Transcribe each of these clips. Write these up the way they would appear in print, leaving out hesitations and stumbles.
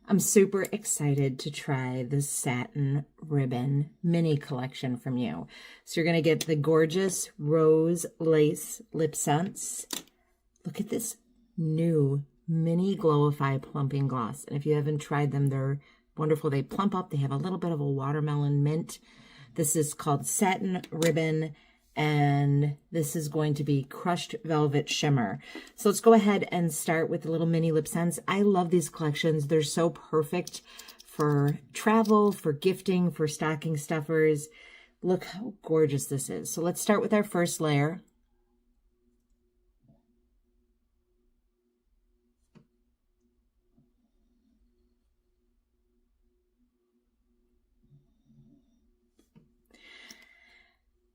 I'm super excited to try the Satin Ribbon mini collection from you. So you're going to get the gorgeous Rose Lace LipSense. Look at this new mini Glowify plumping gloss. And if you haven't tried them, they're wonderful. They plump up. They have a little bit of a watermelon mint. This is called Satin Ribbon, and this is going to be Crushed Velvet Shimmer. So let's go ahead and start with the little mini lip sense. I love these collections. They're so perfect for travel, for gifting, for stocking stuffers. Look how gorgeous this is. So let's start with our first layer.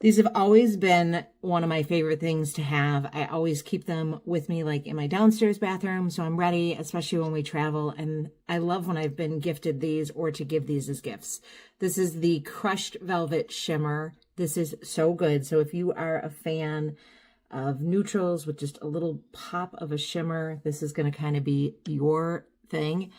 These have always been one of my favorite things to have. I always keep them with me, like in my downstairs bathroom, so I'm ready, especially when we travel. And I love when I've been gifted these or to give these as gifts. This is the Crushed Velvet Shimmer. This is so good. So if you are a fan of neutrals with just a little pop of a shimmer, this is going to kind of be your thing.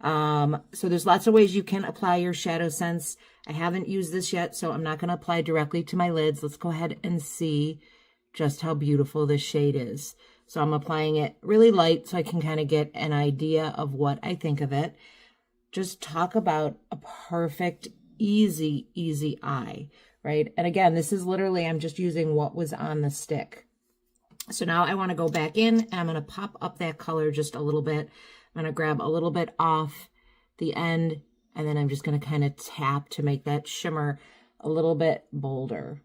So there's lots of ways you can apply your ShadowSense. I haven't used this yet, so I'm not going to apply directly to my lids. Let's go ahead and see just how beautiful this shade is. So I'm applying it really light so I can kind of get an idea of what I think of it. Just talk about a perfect, easy eye, right? And again, this is literally, I'm just using what was on the stick. So now I want to go back in and I'm going to pop up that color just a little bit. I'm going to grab a little bit off the end, and then I'm just going to kind of tap to make that shimmer a little bit bolder.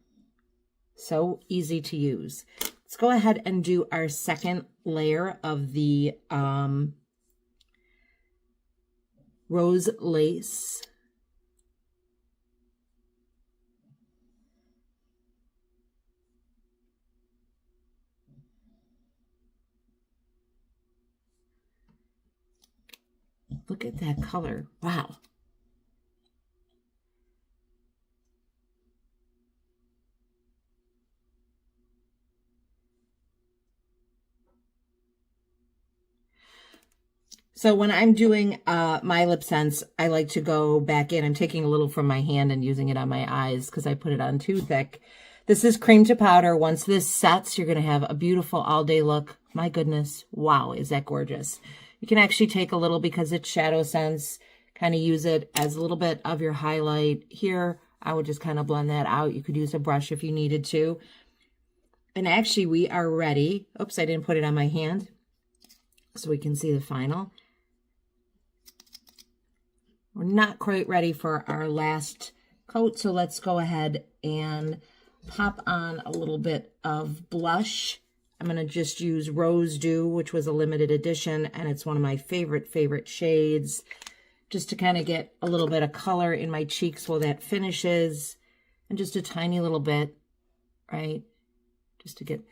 So easy to use. Let's go ahead and do our second layer of the Rose Lace. Look at that color. Wow. So when I'm doing my lip sense, I like to go back in. I'm taking a little from my hand and using it on my eyes because I put it on too thick. This is cream to powder. Once this sets, you're going to have a beautiful all-day look. My goodness. Wow, is that gorgeous. You can actually take a little, because it's ShadowSense, kind of use it as a little bit of your highlight here. I would just kind of blend that out. You could use a brush if you needed to. And actually, we are ready. Oops, I didn't put it on my hand so we can see the final. We're not quite ready for our last coat, so let's go ahead and pop on a little bit of blush. I'm going to just use Rose Dew, which was a limited edition, and it's one of my favorite shades, just to kind of get a little bit of color in my cheeks while that finishes, and just a tiny little bit, right? Just to get,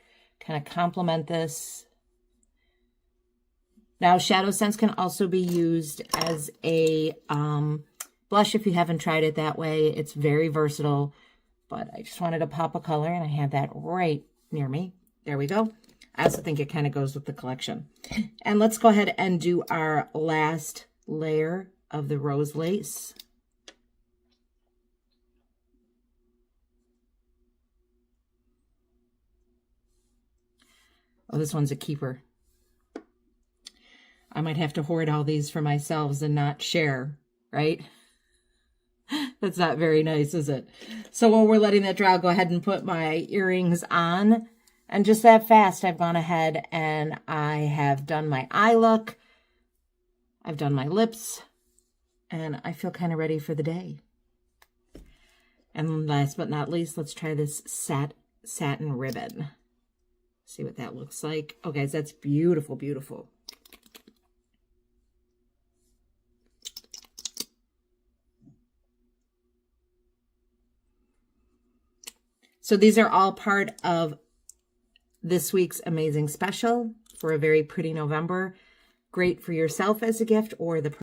kind of complement this. Now, ShadowSense can also be used as a blush if you haven't tried it that way. It's very versatile, but I just wanted to pop a color, and I had that right near me. There we go. I also think it kind of goes with the collection. And let's go ahead and do our last layer of the Rose Lace. Oh, this one's a keeper. I might have to hoard all these for myself and not share, right? That's not very nice, is it? So while we're letting that dry, I'll go ahead and put my earrings on. And just that fast, I've gone ahead and I have done my eye look. I've done my lips. And I feel kind of ready for the day. And last but not least, let's try this satin ribbon. See what that looks like. Oh, guys, that's beautiful, beautiful. So these are all part of this week's amazing special for a very pretty November. Great for yourself as a gift or the